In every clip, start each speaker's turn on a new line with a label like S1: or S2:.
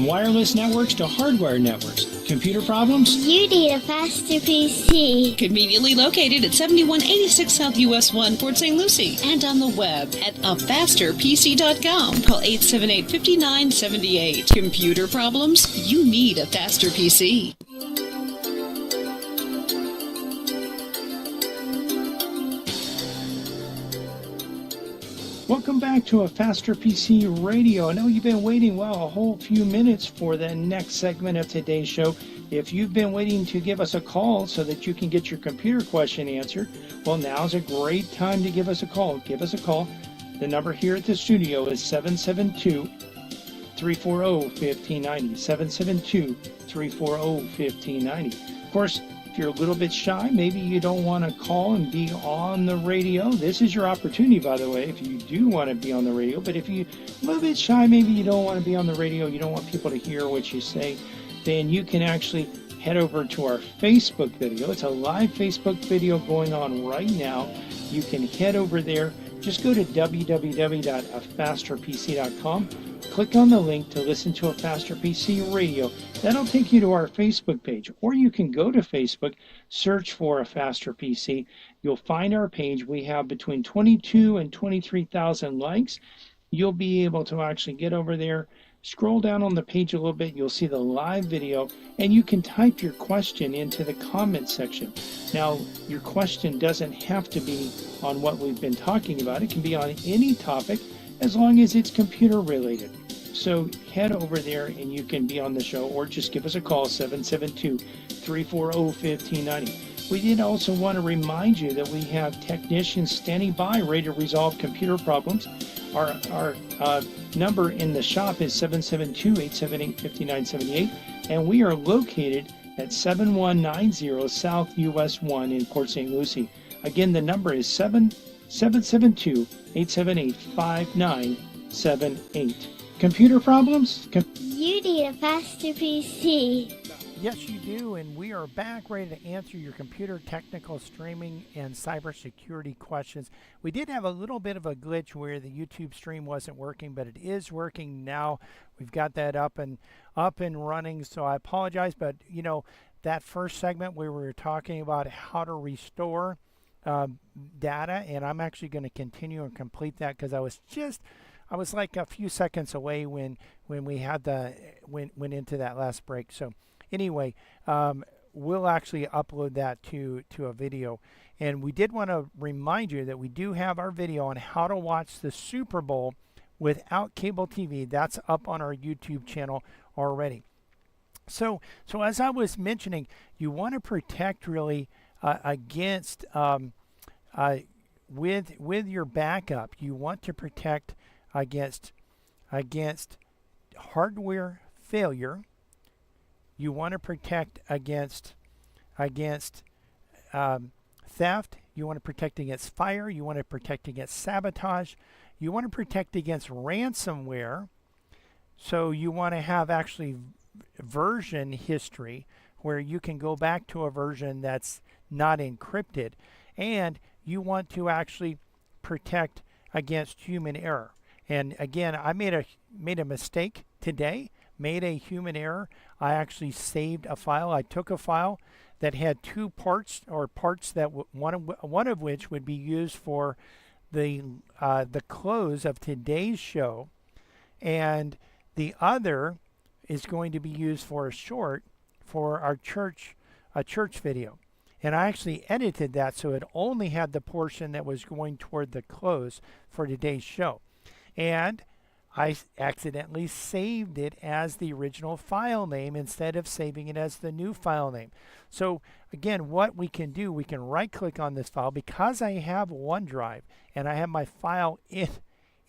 S1: from wireless networks to hardwire networks. Computer problems?
S2: You need a faster PC.
S3: Conveniently located at 7186 South US 1, Port St. Lucie, and on the web at afasterpc.com. Call 878-5978. Computer problems? You need a faster PC.
S1: Welcome back to A Faster PC Radio. I know you've been waiting, a whole few minutes for the next segment of today's show. If you've been waiting to give us a call so that you can get your computer question answered, well, now's a great time to give us a call. Give us a call. The number here at the studio is 772-340-1590. 772-340-1590. Of course, if you're a little bit shy, maybe you don't want to call and be on the radio, this is your opportunity, by the way, if you do want to be on the radio. But if you're a little bit shy, maybe you don't want to be on the radio, you don't want people to hear what you say, then you can actually head over to our Facebook video. It's a live Facebook video going on right now. You can head over there. Just go to www.afasterpc.com. Click on the link to listen to A Faster PC Radio. That'll take you to our Facebook page. Or you can go to Facebook, search for A Faster PC. You'll find our page. We have between 22 and 23,000 likes. You'll be able to actually get over there, scroll down on the page a little bit. You'll see the live video, and you can type your question into the comment section. Now, your question doesn't have to be on what we've been talking about. It can be on any topic as long as it's computer related. So head over there and you can be on the show, or just give us a call, 772-340-1590. We did also want to remind you that we have technicians standing by ready to resolve computer problems. Our number in the shop is 772-878-5978, and we are located at 7190 South US 1 in Port St. Lucie. Again, the number is 772-878-5978. Computer problems?
S2: You need a faster PC.
S4: Yes, you do, and we are back ready to answer your computer technical streaming and cybersecurity questions. We did have a little bit of a glitch where the YouTube stream wasn't working, but it is working now. We've got that up and running, so I apologize, but you know, that first segment where we were talking about how to restore data, and I'm actually going to continue and complete that because I was like a few seconds away when we had went into that last break. So anyway, we'll actually upload that to a video. And we did want to remind you that we do have our video on how to watch the Super Bowl without cable TV. That's up on our YouTube channel already. So as I was mentioning, you want to protect really against with your backup. You want to protect against hardware failure. You want to protect against theft. You want to protect against fire. You want to protect against sabotage. You want to protect against ransomware. So you want to have actually version history where you can go back to a version that's not encrypted. And you want to actually protect against human error. And again, I made a mistake today, made a human error. I actually saved a file. I took a file that had two parts, or parts that one of which would be used for the close of today's show, and the other is going to be used for a short for our church video. And I actually edited that so it only had the portion that was going toward the close for today's show. And I accidentally saved it as the original file name instead of saving it as the new file name. So again, what we can do, we can right click on this file because I have OneDrive and I have my file in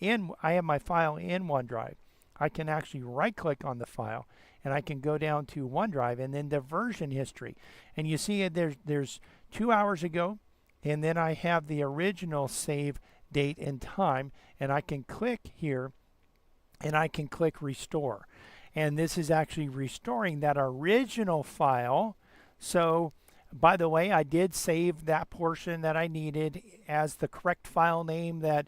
S4: OneDrive. I can actually right click on the file and I can go down to OneDrive and then the version history. And you see there's 2 hours ago, and then I have the original save date and time, and I can click here and I can click restore. And this is actually restoring that original file. So by the way, I did save that portion that I needed as the correct file name that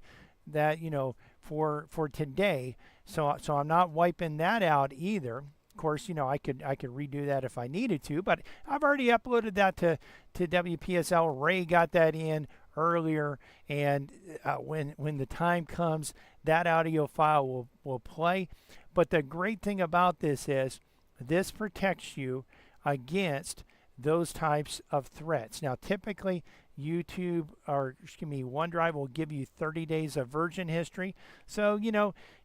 S4: you know for today. So I'm not wiping that out either. course, I could redo that if I needed to, but I've already uploaded that to WPSL. Ray got that in earlier, and when the time comes, that audio file will play. But the great thing about this is this protects you against those types of threats. Now, typically, OneDrive will give you 30 days of version history. So,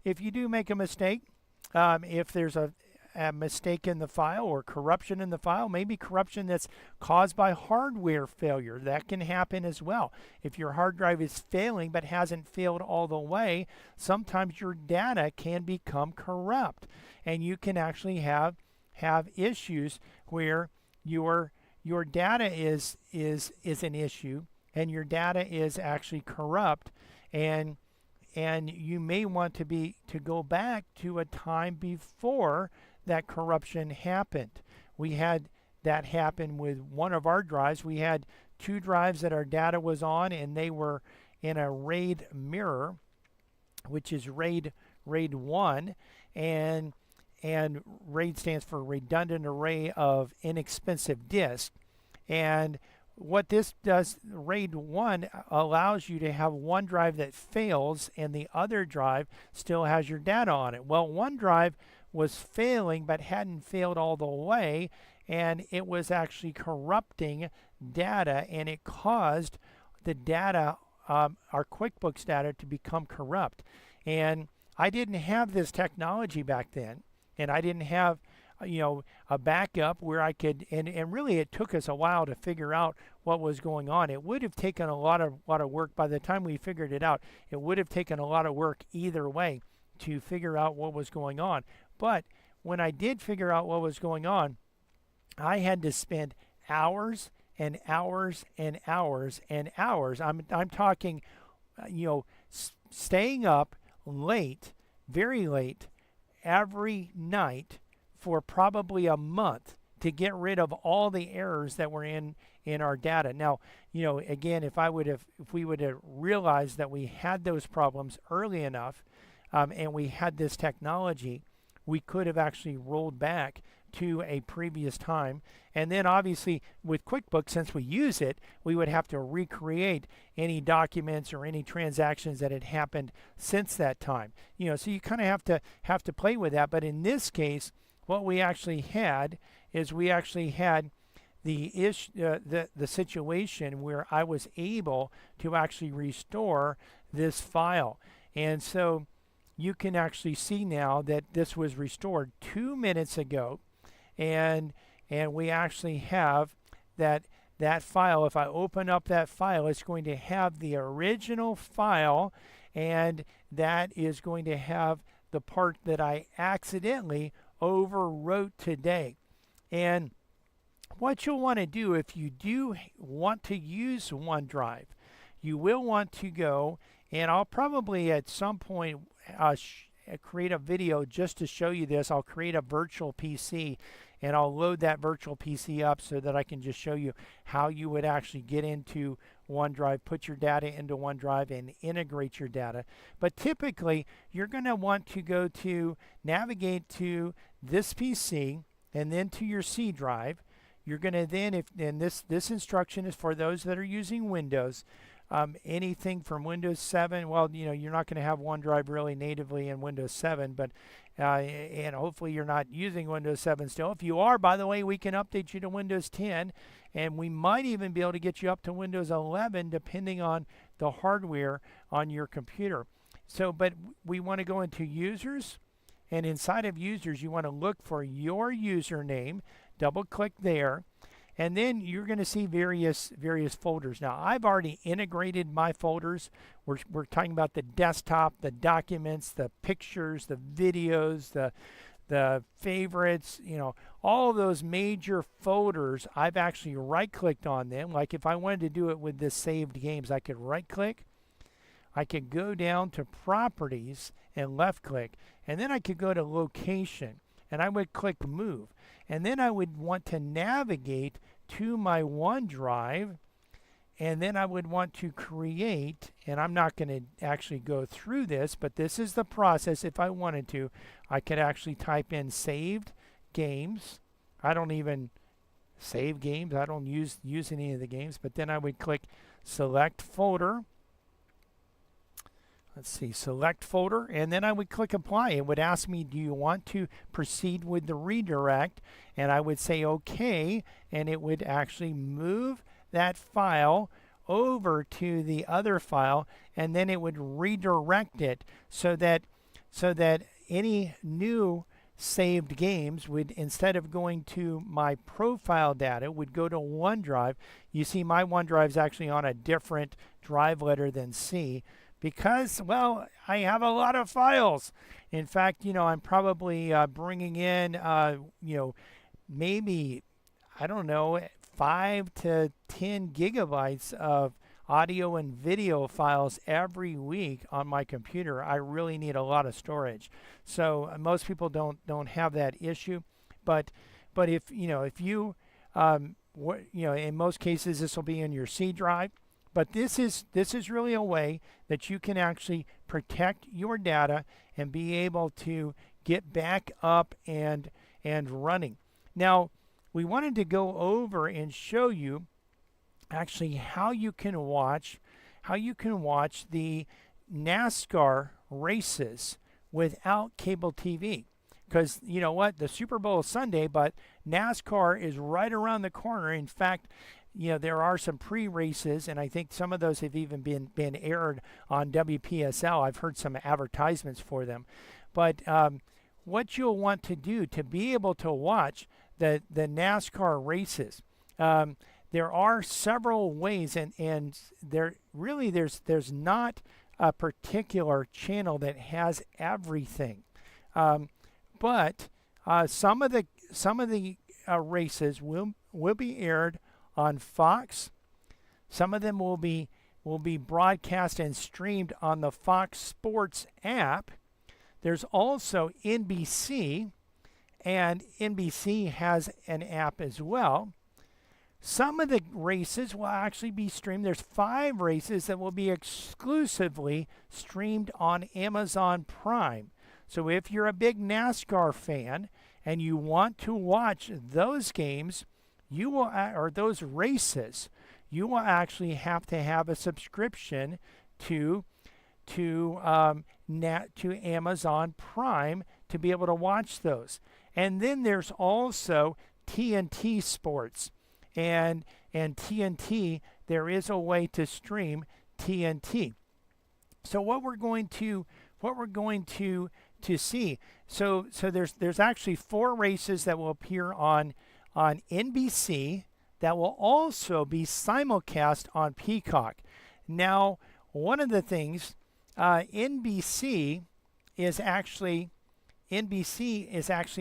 S4: if you do make a mistake, if there's a mistake in the file or corruption in the file, maybe corruption that's caused by hardware failure, that can happen as well. If your hard drive is failing but hasn't failed all the way, sometimes your data can become corrupt, and you can actually have issues where your data is an issue, and your data is actually corrupt, and you may want to go back to a time before that corruption happened. We had that happen with one of our drives. We had 2 drives that our data was on, and they were in a RAID mirror, which is RAID 1, and RAID stands for Redundant Array of Inexpensive Disk. And what this does, RAID 1 allows you to have one drive that fails and the other drive still has your data on it. Well, one drive was failing but hadn't failed all the way, and it was actually corrupting data, and it caused the data, our QuickBooks data, to become corrupt. And I didn't have this technology back then, and I didn't have a backup where I could, and really it took us a while to figure out what was going on. It would have taken a lot of work. By the time we figured it out, it would have taken a lot of work either way to figure out what was going on. But when I did figure out what was going on, I had to spend hours and hours and hours and hours. I'm talking, staying up late, very late, every night for probably a month to get rid of all the errors that were in our data. Now, again, if we would have realized that we had those problems early enough, and we had this technology, we could have actually rolled back to a previous time. And then obviously with QuickBooks, since we use it, we would have to recreate any documents or any transactions that had happened since that time. So you kind of have to play with that. But in this case, what we actually had is the situation where I was able to actually restore this file. And so you can actually see now that this was restored 2 minutes ago, and we actually have that file. If I open up that file, it's going to have the original file, and that is going to have the part that I accidentally overwrote today. And what you'll want to do if you do want to use OneDrive, you will want to go, and I'll probably at some point create a video just to show you this. I'll create a virtual PC, and I'll load that virtual PC up so that I can just show you how you would actually get into OneDrive, put your data into OneDrive, and integrate your data. But typically, you're going to want to navigate to this PC and then to your C drive. You're going to then, and this instruction is for those that are using Windows. Anything from Windows 7, well, you're not going to have OneDrive really natively in Windows 7, but and hopefully you're not using Windows 7 still. If you are, by the way, we can update you to Windows 10, and we might even be able to get you up to Windows 11 depending on the hardware on your computer. So, but we want to go into Users, and inside of Users, you want to look for your username, double-click there, and then you're going to see various folders. Now, I've already integrated my folders. We're talking about the desktop, the documents, the pictures, the videos, the favorites, all of those major folders. I've actually right-clicked on them. Like if I wanted to do it with the saved games, I could right-click. I could go down to Properties and left-click, and then I could go to Location, and I would click Move. And then I would want to navigate to my OneDrive, and then I would want to create, and I'm not going to actually go through this, but this is the process. If I wanted to, I could actually type in saved games. I don't even save games. I don't use any of the games. But then I would click select folder. Let's see, select folder, and then I would click apply. It would ask me, do you want to proceed with the redirect? And I would say okay, and it would actually move that file over to the other file, and then it would redirect it so that any new saved games would, instead of going to my profile data, would go to OneDrive. You see my OneDrive is actually on a different drive letter than C, because, well, I have a lot of files. In fact, I'm probably bringing in, maybe, I don't know, 5 to 10 gigabytes of audio and video files every week on my computer. I really need a lot of storage. So most people don't have that issue, but if you in most cases this will be in your C drive. But this is really a way that you can actually protect your data and be able to get back up and running. Now, we wanted to go over and show you actually how you can watch the NASCAR races without cable TV. Because you know what, the Super Bowl is Sunday, but NASCAR is right around the corner. In fact, there are some pre-races, and I think some of those have even been aired on WPSL. I've heard some advertisements for them. But what you'll want to do to be able to watch the NASCAR races, there are several ways, and there's not a particular channel that has everything. But some of the races will be aired on Fox. Some of them will be broadcast and streamed on the Fox Sports app. There's also NBC, and NBC has an app as well. Some of the races will actually be streamed. There's 5 races that will be exclusively streamed on Amazon Prime. So if you're a big NASCAR fan and you want to watch those games, or those races, you will actually have to have a subscription to Amazon Prime to be able to watch those. And then there's also TNT Sports, and TNT, there is a way to stream TNT. So what we're going to see, so there's actually 4 races that will appear on NBC that will also be simulcast on Peacock. Now, one of the things, NBC is actually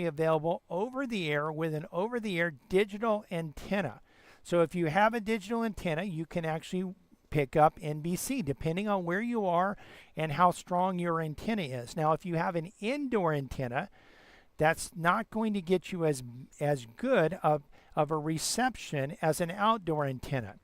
S4: available over the air with an over-the-air digital antenna. So if you have a digital antenna, you can actually pick up NBC depending on where you are and how strong your antenna is. Now, if you have an indoor antenna, that's not going to get you as good of a reception as an outdoor antenna.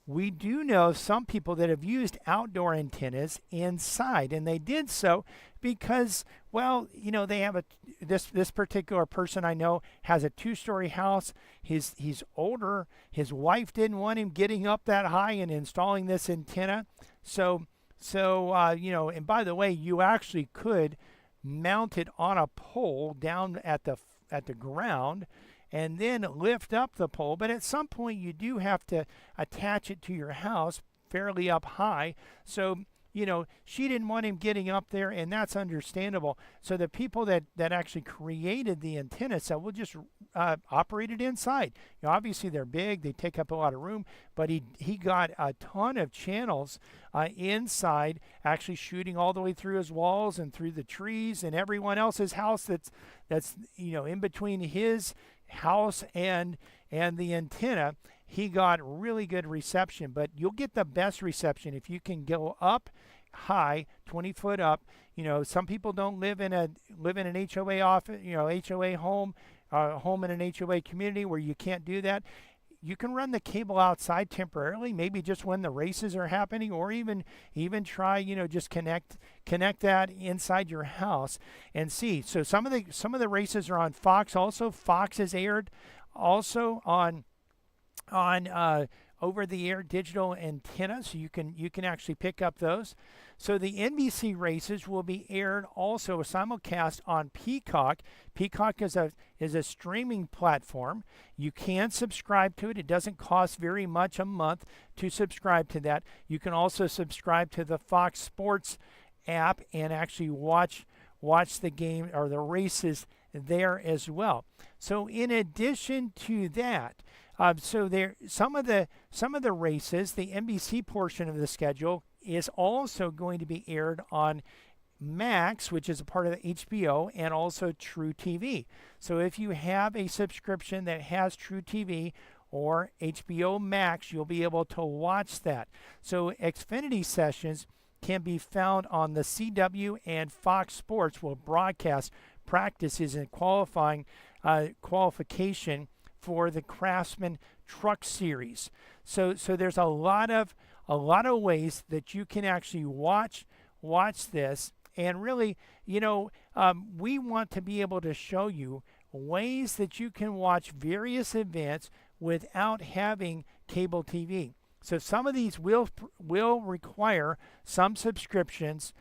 S4: We do know some people that have used outdoor antennas inside, and they did so because, well, they have this particular person I know has a 2-story house. He's older. His wife didn't want him getting up that high and installing this antenna. So and by the way, you actually could mount it on a pole down at the ground and then lift up the pole, but at some point you do have to attach it to your house fairly up high. So she didn't want him getting up there, and that's understandable. So the people that actually created the antenna said, we'll just operate it inside. Obviously they're big, they take up a lot of room, but he got a ton of channels inside, actually shooting all the way through his walls and through the trees and everyone else's house that's in between his house and the antenna. He got really good reception, but you'll get the best reception if you can go up high, 20 foot up. Some people don't live in an HOA office, HOA home in an HOA community where you can't do that. you can run the cable outside temporarily, maybe just when the races are happening, or even try, just connect that inside your house and see. So some of the races are on Fox. Also, Fox is aired also on over-the-air digital antenna, so you can actually pick up those. So the NBC races will be aired also simulcast on Peacock. Peacock is a streaming platform. You can subscribe to it. It doesn't cost very much a month to subscribe to that. You can also subscribe to the Fox Sports app and actually watch the game or the races there as well. So in addition to that, so there some of the races, the NBC portion of the schedule is also going to be aired on Max, which is a part of the HBO, and also True TV. So if you have a subscription that has True TV or HBO Max, you'll be able to watch that. So Xfinity sessions can be found on the CW, and Fox Sports will broadcast practices and qualification for the Craftsman Truck Series. So there's a lot of ways that you can actually watch this, and really, we want to be able to show you ways that you can watch various events without having cable TV. So some of these will require some subscriptions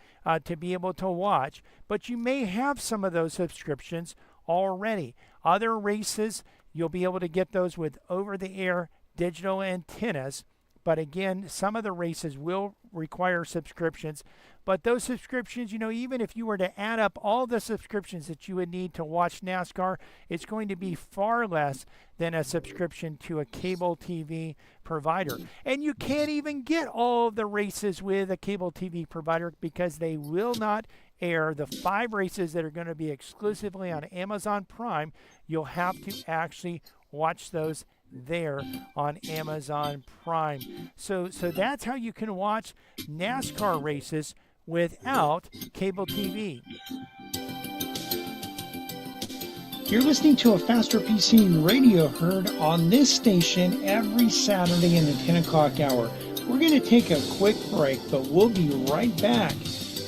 S4: to be able to watch, but you may have some of those subscriptions already. Other races, you'll be able to get those with over-the-air digital antennas. But again, some of the races will require subscriptions. But those subscriptions, even if you were to add up all the subscriptions that you would need to watch NASCAR, it's going to be far less than a subscription to a cable TV provider. And you can't even get all of the races with a cable TV provider because they will not air the 5 races that are going to be exclusively on Amazon Prime. You'll have to actually watch those there on Amazon Prime. So that's how you can watch NASCAR races without cable TV.
S1: You're listening to a Faster PC radio heard on this station every Saturday in the 10 o'clock hour. We're going to take a quick break, but we'll be right back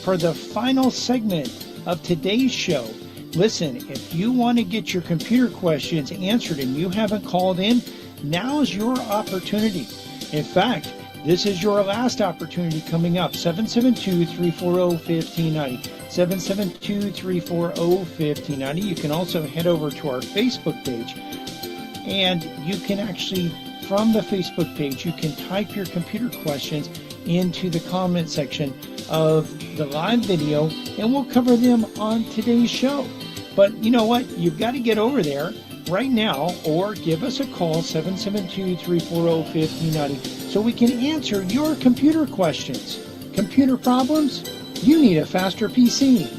S1: for the final segment of today's show. Listen, if you want to get your computer questions answered and you haven't called in, now's your opportunity. In fact, this is your last opportunity coming up. 772-340-1590. 772-340-1590. You can also head over to our Facebook page, and you can actually, from the Facebook page, you can type your computer questions into the comment section of the live video, and we'll cover them on today's show. But you know what? You've got to get over there right now, or give us a call, 772-340-1590, so we can answer your computer questions. Computer problems? You need a Faster PC.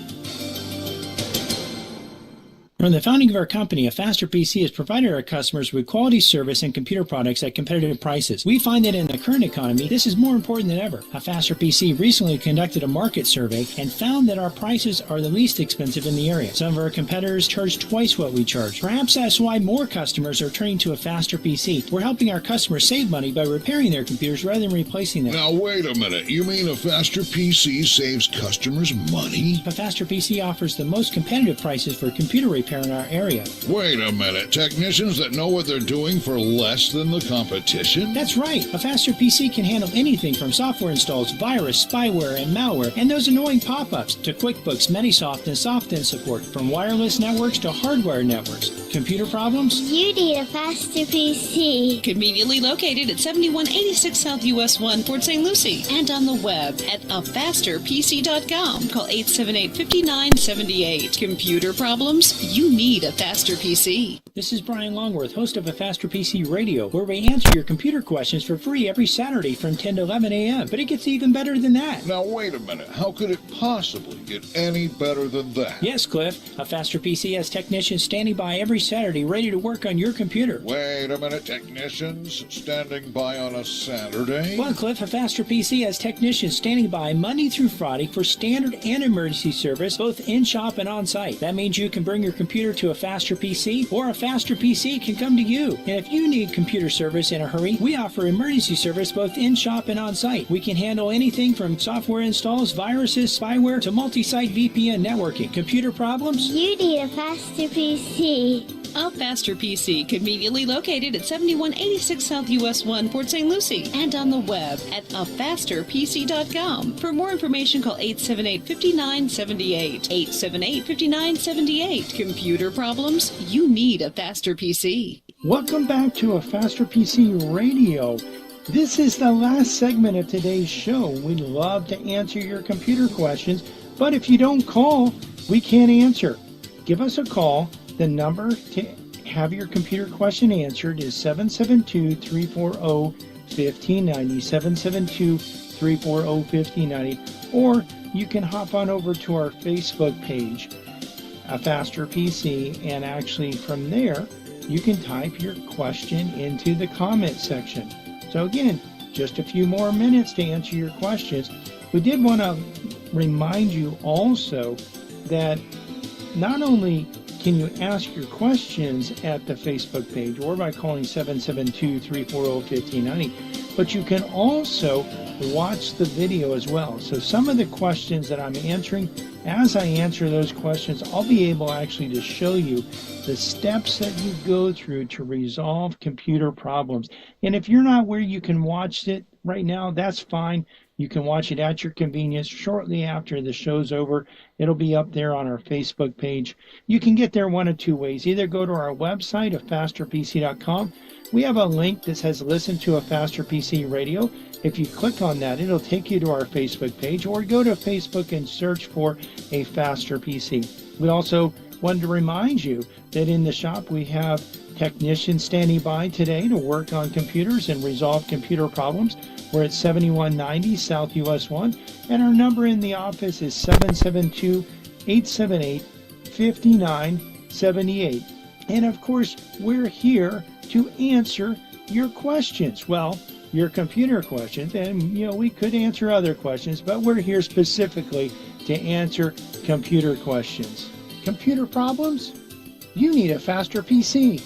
S1: From the founding of our company, a Faster PC has provided our customers with quality service and computer products at competitive prices. We find that in the current economy, this is more important than ever. A Faster PC recently conducted a market survey and found that our prices are the least expensive in the area. Some of our competitors charge twice what we charge. Perhaps that's why more customers are turning to a Faster PC. We're helping our customers save money by repairing their computers rather than replacing them.
S5: Now wait a minute, you mean a Faster PC saves customers money?
S1: A Faster PC offers the most competitive prices for computer repair in our area.
S5: Wait a minute, technicians that know what they're doing for less than the competition?
S1: That's right. A Faster PC can handle anything from software installs, virus, spyware, and malware, and those annoying pop-ups, to QuickBooks, Metisoft, and SoftIn support, from wireless networks to hardware networks. Computer problems?
S2: You need a Faster PC.
S3: Conveniently located at 7186 South US 1, Port St. Lucie, and on the web at afasterpc.com. Call 878-5978. Computer problems? You need a Faster PC.
S1: This is Brian Longworth, host of a Faster PC Radio, where we answer your computer questions for free every Saturday from 10 to 11 a.m. But it gets even better than that.
S5: Now wait a minute, how could it possibly get any better than that?
S1: Yes, Cliff. A Faster PC has technicians standing by every every Saturday ready to work on your computer.
S5: Wait a minute, technicians standing by on a Saturday?
S1: Well, Cliff, a Faster PC has technicians standing by Monday through Friday for standard and emergency service, both in-shop and on-site. That means you can bring your computer to a Faster PC, or a Faster PC can come to you. And if you need computer service in a hurry, we offer emergency service both in-shop and on-site. We can handle anything from software installs, viruses, spyware, to multi-site VPN networking. Computer problems?
S2: You need a faster PC.
S3: A Faster PC, conveniently located at 7186 South US 1, Port St. Lucie, and on the web at afasterpc.com. For more information, call 878-5978. 878-5978. Computer problems? You need a Faster PC.
S1: Welcome back to a Faster PC Radio. This is the last segment of today's show. We'd love to answer your computer questions, but if you don't call, we can't answer. Give us a call. The number to have your computer question answered is 772-340-1590, 772-340-1590, or you can hop on over to our Facebook page, A Faster PC, and actually from there, you can type your question into the comment section. So again, just a few more minutes to answer your questions. We did want to remind you also that not only can you ask your questions at the Facebook page or by calling 772-340-1590, but you can also watch the video as well. So some of the questions that I'm answering, as I answer those questions, I'll be able actually to show you the steps that you go through to resolve computer problems. And if you're not where you can watch it right now, that's fine. You can watch it at your convenience shortly after the show's over. It'll be up there on our Facebook page. You can get there one of two ways. Either go to our website, afasterpc.com. We have a link that says Listen to a Faster PC Radio. If you click on that, it'll take you to our Facebook page, or go to Facebook and search for a Faster PC. We also wanted to remind you that in the shop we have technicians standing by today to work on computers and resolve computer problems. We're at 7190 South US 1, and our number in the office is 772-878-5978. And of course, we're here to answer your questions. Well, your computer questions, and we could answer other questions, but we're here specifically to answer computer questions. Computer problems? You need a Faster PC.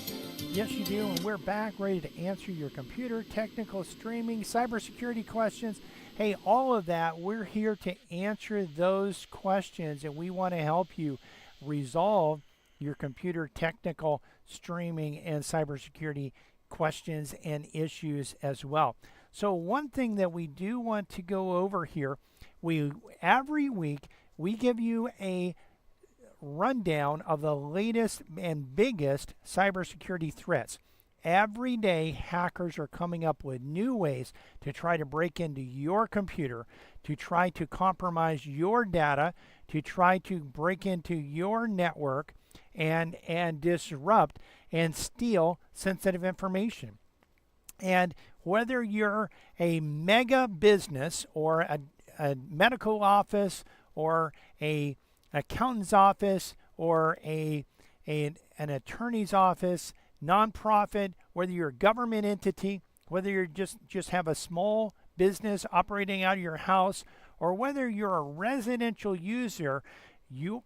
S4: Yes, you do, and we're back ready to answer your computer, technical, streaming, cybersecurity questions. Hey, all of that, we're here to answer those questions, and we want to help you resolve your computer, technical, streaming, and cybersecurity questions and issues as well. So one thing that we do want to go over here, every week we give you a rundown of the latest and biggest cybersecurity threats. Every day, hackers are coming up with new ways to try to break into your computer, to try to compromise your data, to try to break into your network and disrupt and steal sensitive information. And whether you're a mega business or a medical office or a accountant's office or an attorney's office, nonprofit, whether you're a government entity, whether you just have a small business operating out of your house, or whether you're a residential user,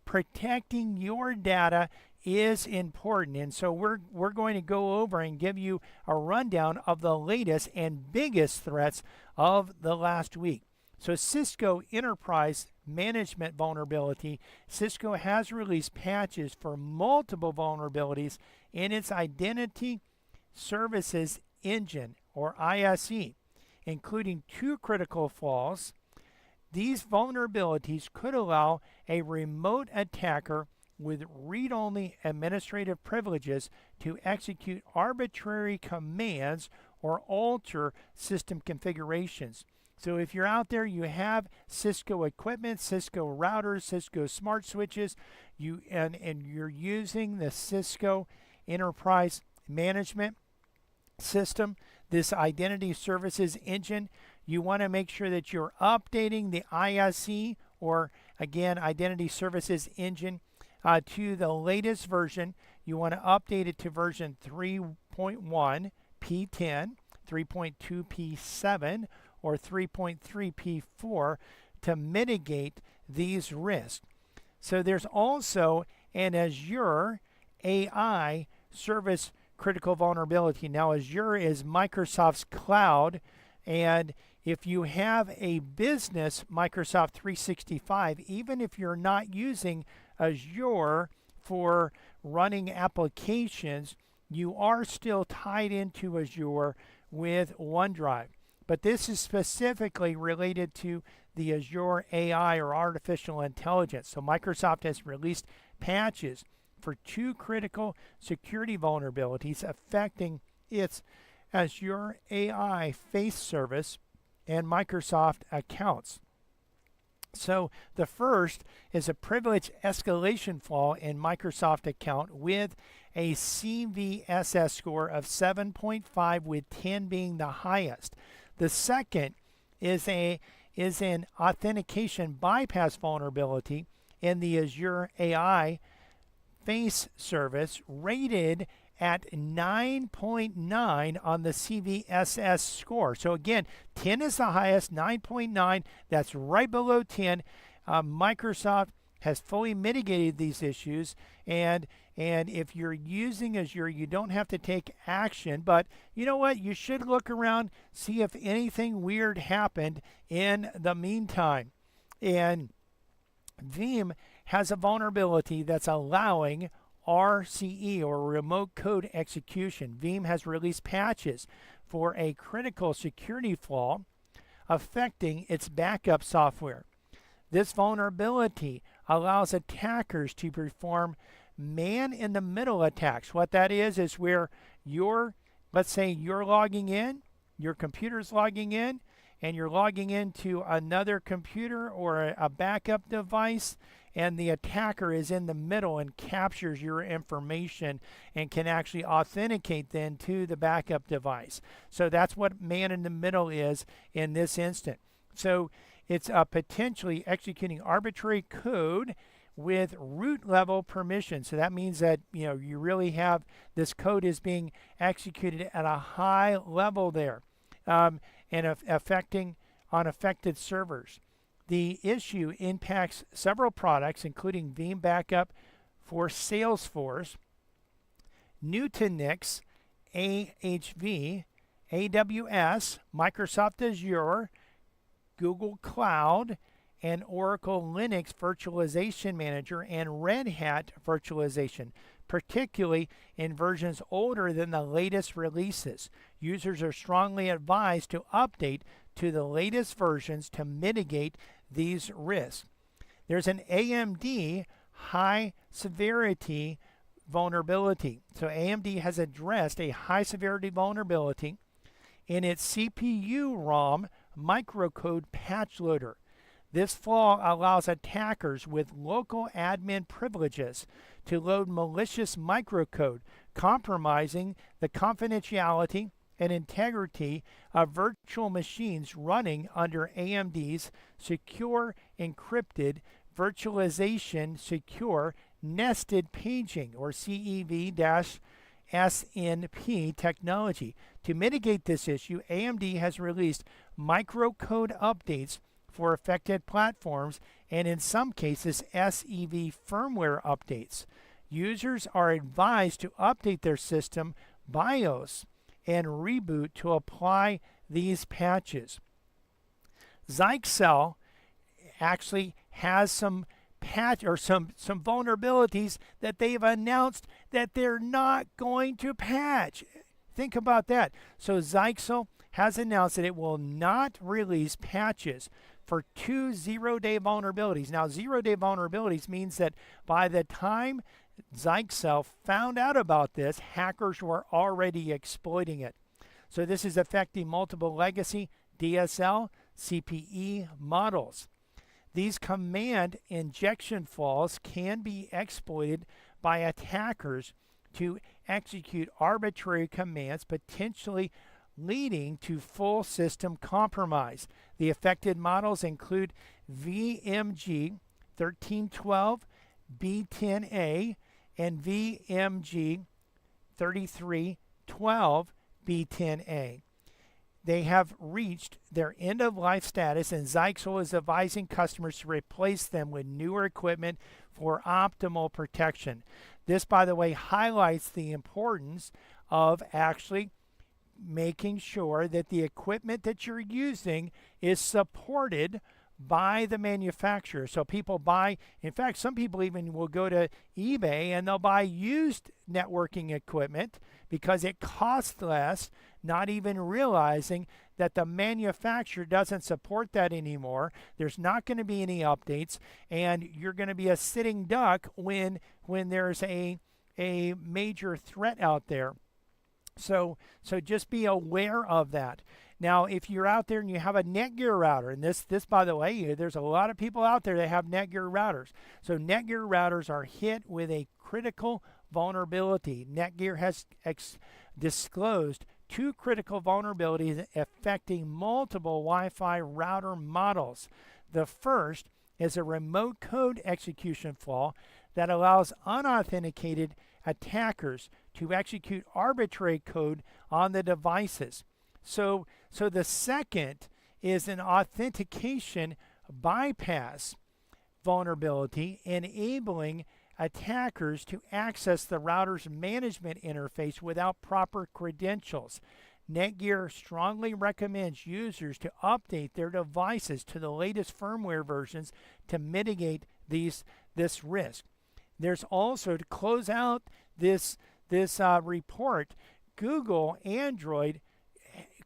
S4: protecting your data is important. And so we're going to go over and give you a rundown of the latest and biggest threats of the last week. So Cisco Enterprise Management vulnerability. Cisco has released patches for multiple vulnerabilities in its Identity Services Engine, or ISE, including 2 critical flaws. These vulnerabilities could allow a remote attacker with read-only administrative privileges to execute arbitrary commands or alter system configurations. So if you're out there, you have Cisco equipment, Cisco routers, Cisco smart switches, and you're using the Cisco Enterprise Management System, this Identity Services Engine, you want to make sure that you're updating the ISE, or again, Identity Services Engine, to the latest version. you want to update it to version 3.1 P10, 3.2 P7, or 3.3 P4 to mitigate these risks. So there's also an Azure AI service critical vulnerability. Now, Azure is Microsoft's cloud, and if you have a business Microsoft 365, even if you're not using Azure for running applications, you are still tied into Azure with OneDrive. But this is specifically related to the Azure AI or artificial intelligence. So Microsoft has released patches for 2 critical security vulnerabilities affecting its Azure AI face service and Microsoft accounts. So the first is a privilege escalation flaw in Microsoft account with a CVSS score of 7.5, with 10 being the highest. The second is an authentication bypass vulnerability in the Azure AI face service, rated at 9.9 on the CVSS score. So again, 10 is the highest, 9.9, that's right below 10. Microsoft has fully mitigated these issues, and if you're using Azure, you don't have to take action, but you know what? You should look around, see if anything weird happened in the meantime. And Veeam has a vulnerability that's allowing RCE, or remote code execution. Veeam has released patches for a critical security flaw affecting its backup software. This vulnerability allows attackers to perform man-in-the-middle attacks. What that is where let's say you're logging in, your computer's logging in, and you're logging into another computer or a backup device, and the attacker is in the middle and captures your information and can actually authenticate then to the backup device. So that's what man in the middle is in this instant. So it's potentially executing arbitrary code with root level permission. So that means that you really have this code is being executed at a high level there, and affecting on affected servers. The issue impacts several products, including Veeam Backup for Salesforce, Nutanix, AHV, AWS, Microsoft Azure, Google Cloud, and Oracle Linux Virtualization Manager, and Red Hat Virtualization, particularly in versions older than the latest releases. Users are strongly advised to update to the latest versions to mitigate these risks. There's an AMD high severity vulnerability. So AMD has addressed a high severity vulnerability in its CPU-ROM microcode patch loader. This flaw allows attackers with local admin privileges to load malicious microcode, compromising the confidentiality and integrity of virtual machines running under AMD's secure encrypted virtualization secure nested paging, or CEV-SNP technology. To mitigate this issue, AMD has released microcode updates for affected platforms, and in some cases SEV firmware updates. Users are advised to update their system BIOS and reboot to apply these patches. Zyxel actually has some vulnerabilities that they've announced that they're not going to patch. Think about that. So Zyxel has announced that it will not release patches for 2 zero-day vulnerabilities. Now, zero-day vulnerabilities means that by the time Zyxel found out about this, hackers were already exploiting it. So this is affecting multiple legacy DSL, CPE models. These command injection flaws can be exploited by attackers to execute arbitrary commands, potentially leading to full system compromise. The affected models include VMG 1312, B10A, and VMG 3312B10A. They have reached their end-of-life status, and Zyxel is advising customers to replace them with newer equipment for optimal protection. This, by the way, highlights the importance of actually making sure that the equipment that you're using is supported by the manufacturer. So people buy, in fact, some people even will go to eBay and they'll buy used networking equipment because it costs less, not even realizing that the manufacturer doesn't support that anymore. There's not going to be any updates, and you're going to be a sitting duck when there's a major threat out there. So just be aware of that. Now, if you're out there and you have a Netgear router, and this by the way, there's a lot of people out there that have Netgear routers. So Netgear routers are hit with a critical vulnerability. Netgear has disclosed 2 critical vulnerabilities affecting multiple Wi-Fi router models. The first is a remote code execution flaw that allows unauthenticated attackers to execute arbitrary code on the devices. So the second is an authentication bypass vulnerability, enabling attackers to access the router's management interface without proper credentials. Netgear strongly recommends users to update their devices to the latest firmware versions to mitigate this risk. There's also, to close out this report, Google Android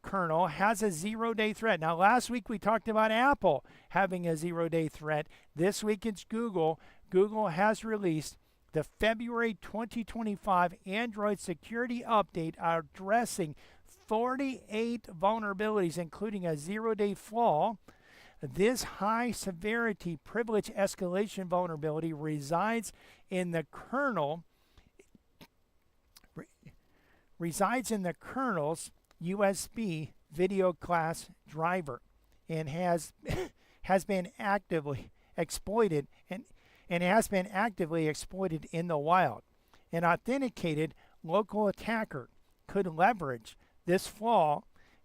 S4: kernel has a 0-day threat. Now, last week we talked about Apple having a 0-day threat. This week it's Google. Google has released the February 2025 Android security update addressing 48 vulnerabilities, including a 0-day flaw. This high severity privilege escalation vulnerability resides in the kernel's USB video class driver, and has been actively exploited and has been actively exploited in the wild. An authenticated local attacker could leverage this flaw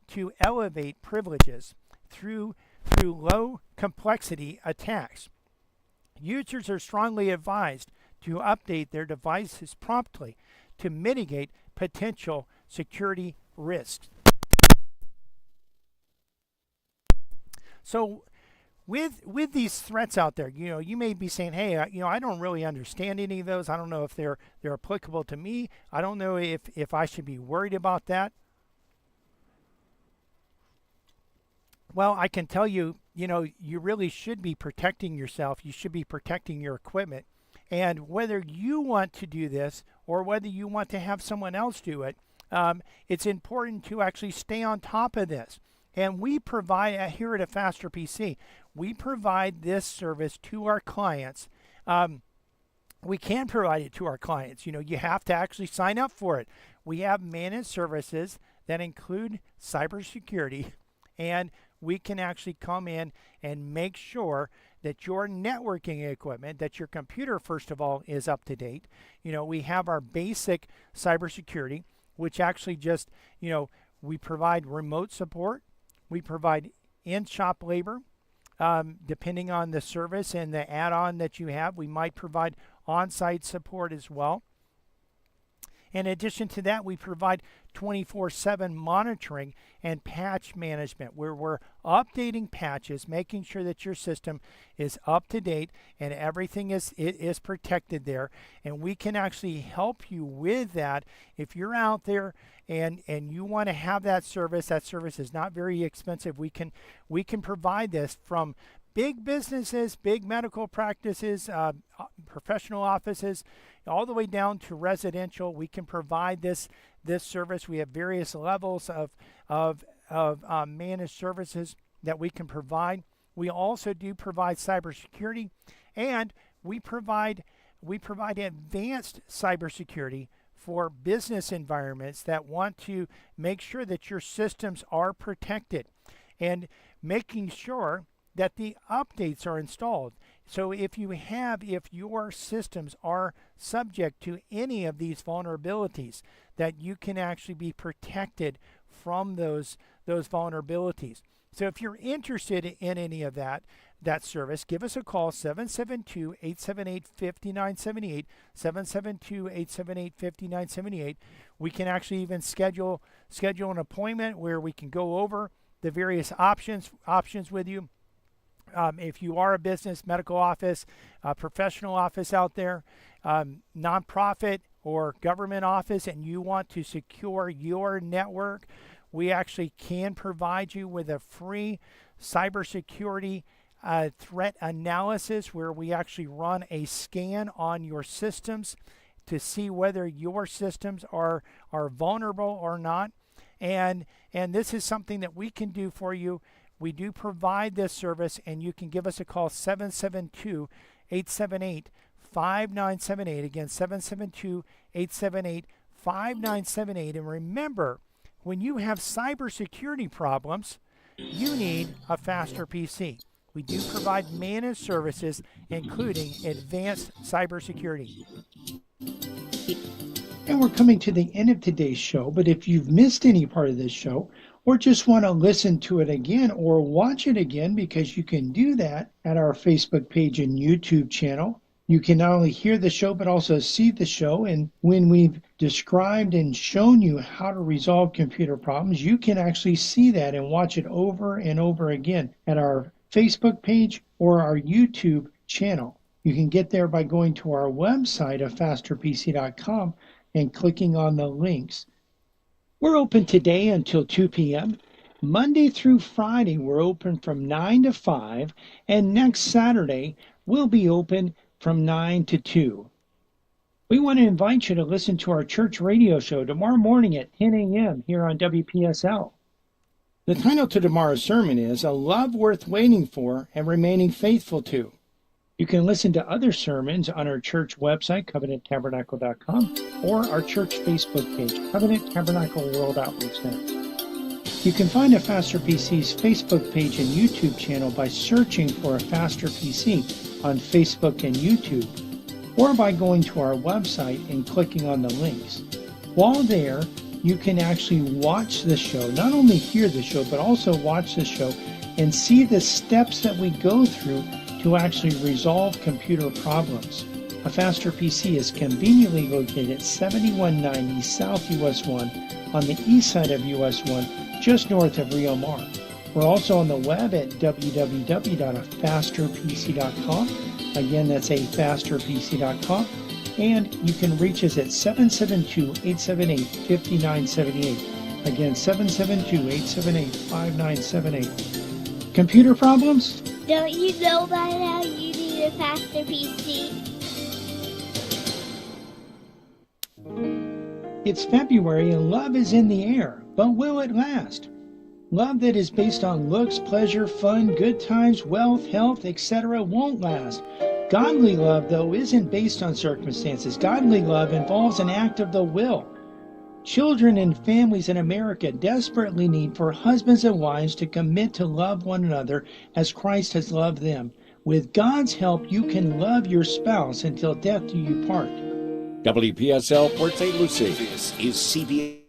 S4: to elevate privileges through low complexity attacks. Users are strongly advised to update their devices promptly to mitigate potential security risks. So with these threats out there, you may be saying, hey, I don't really understand any of those. I don't know if they're applicable to me. I don't know if I should be worried about that. Well, I can tell you, you really should be protecting yourself. You should be protecting your equipment. And whether you want to do this or whether you want to have someone else do it, it's important to actually stay on top of this. And we provide, here at A Faster PC, we provide this service to our clients. We can provide it to our clients. You have to actually sign up for it. We have managed services that include cybersecurity, and we can actually come in and make sure that your networking equipment, that your computer, first of all, is up to date. We have our basic cybersecurity, which actually just, we provide remote support. We provide in-shop labor. Depending on the service and the add-on that you have, we might provide on-site support as well. In addition to that, we provide 24/7 monitoring and patch management, where we're updating patches, making sure that your system is up to date and everything is protected there. And we can actually help you with that. If you're out there and you want to have that service is not very expensive. We can provide this from big businesses, big medical practices, professional offices, all the way down to residential. We can provide this service. We have various levels of managed services that we can provide. We also do provide cybersecurity, and we provide advanced cybersecurity for business environments that want to make sure that your systems are protected, and making sure that the updates are installed. So if your systems are subject to any of these vulnerabilities, that you can actually be protected from those vulnerabilities. So if you're interested in any of that service, give us a call, 772-878-5978, 772-878-5978. We can actually even schedule an appointment where we can go over the various options with you. If you are a business, medical office, professional office out there, nonprofit or government office, and you want to secure your network, we actually can provide you with a free cybersecurity threat analysis where we actually run a scan on your systems to see whether your systems are vulnerable or not. And this is something that we can do for you. We do provide this service, and you can give us a call, 772-878-5978. Again, 772-878-5978. And remember, when you have cybersecurity problems, you need a faster PC. We do provide managed services, including advanced cybersecurity.
S1: And we're coming to the end of today's show, but if you've missed any part of this show, or just want to listen to it again or watch it again, because you can do that at our Facebook page and YouTube channel. You can not only hear the show, but also see the show. And when we've described and shown you how to resolve computer problems, you can actually see that and watch it over and over again at our Facebook page or our YouTube channel. You can get there by going to our website of fasterpc.com and clicking on the links. We're open today until 2 p.m. Monday through Friday, we're open from 9 to 5, and next Saturday, we'll be open from 9 to 2. We want to invite you to listen to our church radio show tomorrow morning at 10 a.m. here on WPSL. The title to tomorrow's sermon is A Love Worth Waiting For and Remaining Faithful To. You can listen to other sermons on our church website, covenanttabernacle.com, or our church Facebook page, Covenant Tabernacle World Outreach Center. You can find a Faster PC's Facebook page and YouTube channel by searching for a Faster PC on Facebook and YouTube, or by going to our website and clicking on the links. While there, you can actually watch the show, not only hear the show, but also watch the show and see the steps that we go through to actually resolve computer problems. A Faster PC is conveniently located at 7190 South US 1 on the east side of US 1, just north of Rio Mar. We're also on the web at www.afasterpc.com. Again, that's afasterpc.com. And you can reach us at 772-878-5978. Again, 772-878-5978. Computer problems?
S2: Don't you know by now you need a faster PC?
S1: It's February and love is in the air, but will it last? Love that is based on looks, pleasure, fun, good times, wealth, health, etc. won't last. Godly love, though, isn't based on circumstances. Godly love involves an act of the will. Children and families in America desperately need for husbands and wives to commit to love one another as Christ has loved them. With God's help, you can love your spouse until death do you part.
S6: WPSL Port St. Lucie. This is CBS.